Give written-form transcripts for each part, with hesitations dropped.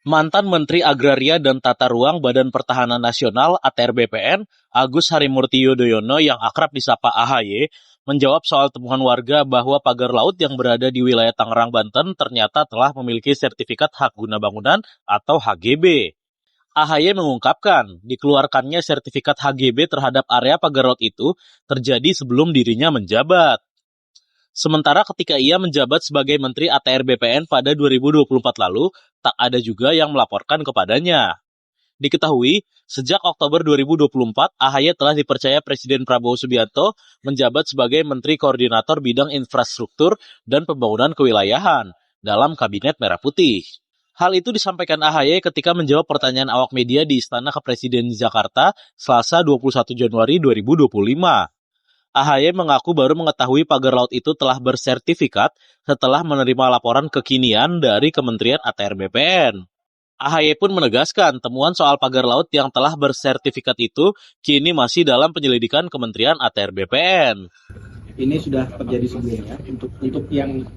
Mantan Menteri Agraria dan Tata Ruang Badan Pertahanan Nasional (ATR BPN), Agus Harimurti Yudhoyono yang akrab disapa AHY, menjawab soal temuan warga bahwa pagar laut yang berada di wilayah Tangerang, Banten ternyata telah memiliki sertifikat hak guna bangunan atau HGB. AHY mengungkapkan, dikeluarkannya sertifikat HGB terhadap area pagar laut itu terjadi sebelum dirinya menjabat. Sementara ketika ia menjabat sebagai Menteri ATR BPN pada 2024 lalu, tak ada juga yang melaporkan kepadanya. Diketahui, sejak Oktober 2024, AHY telah dipercaya Presiden Prabowo Subianto menjabat sebagai Menteri Koordinator Bidang Infrastruktur dan Pembangunan Kewilayahan dalam Kabinet Merah Putih. Hal itu disampaikan AHY ketika menjawab pertanyaan awak media di Istana Kepresiden Jakarta, Selasa 21 Januari 2025. AHY mengaku baru mengetahui pagar laut itu telah bersertifikat setelah menerima laporan kekinian dari Kementerian ATR BPN. AHY pun menegaskan temuan soal pagar laut yang telah bersertifikat itu kini masih dalam penyelidikan Kementerian ATR BPN. Ini sudah terjadi sebelumnya untuk yang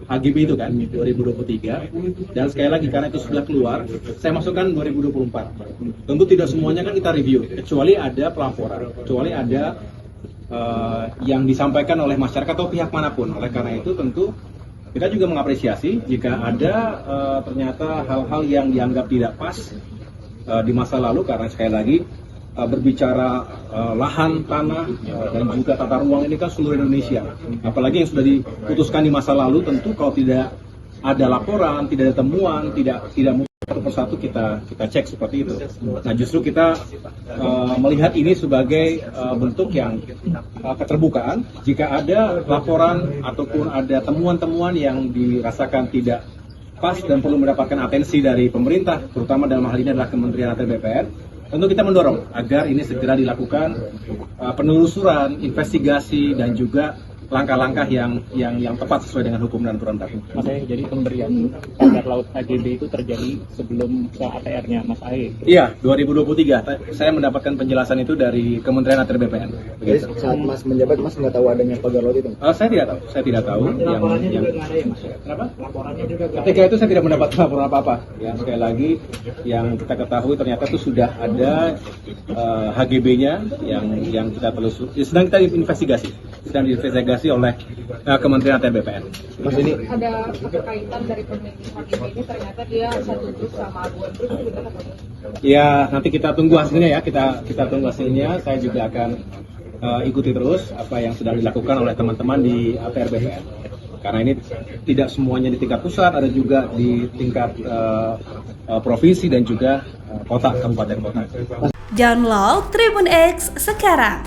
HGB itu kan 2023, dan sekali lagi karena itu sudah keluar, saya masukkan 2024. Tentu tidak semuanya kan kita review, kecuali ada pelaporan, kecuali ada yang disampaikan oleh masyarakat atau pihak manapun. Oleh karena itu tentu kita juga mengapresiasi jika ada ternyata hal-hal yang dianggap tidak pas di masa lalu, karena sekali lagi berbicara lahan, tanah, dan juga tata ruang ini kan seluruh Indonesia. Apalagi yang sudah diputuskan di masa lalu, tentu kalau tidak ada laporan, tidak ada temuan, tidak satu persatu kita cek seperti itu. Nah, justru kita melihat ini sebagai bentuk yang keterbukaan. Jika ada laporan ataupun ada temuan-temuan yang dirasakan tidak pas dan perlu mendapatkan atensi dari pemerintah, terutama dalam hal ini adalah Kementerian ATR BPN, tentu kita mendorong agar ini segera dilakukan penelusuran, investigasi, dan juga langkah-langkah yang tepat sesuai dengan hukum dan aturan berlaku. Mas Ahy, jadi pemberian pagar laut HGB itu terjadi sebelum ke ATR-nya Mas Ahy? Iya, 2023. Saya mendapatkan penjelasan itu dari Kementerian ATR BPN. Jadi saat Mas menjabat, Mas nggak tahu adanya pagar laut itu? Saya tidak tahu. Laporannya juga nggak ada ya, Mas? Kenapa? Laporannya juga nggak ada. Ketika itu saya tidak mendapat laporan apa-apa. Ya, sekali lagi yang kita ketahui ternyata itu sudah ada HGB-nya yang kita telusuri. Sedang kita investigasi oleh Kementerian ATR BPN. Mas, ini ada keterkaitan dari peneliti HGB ini, ternyata dia satu grup sama Abu Andrew, itu gimana Pak? Ya, nanti kita tunggu hasilnya ya. Kita tunggu hasilnya. Saya juga akan ikuti terus apa yang sudah dilakukan oleh teman-teman di ATR BPN. Karena ini tidak semuanya di tingkat pusat, ada juga di tingkat provinsi dan juga kota, kabupaten kota. Download Tribun X sekarang,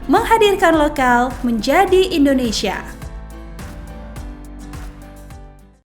menghadirkan lokal menjadi Indonesia.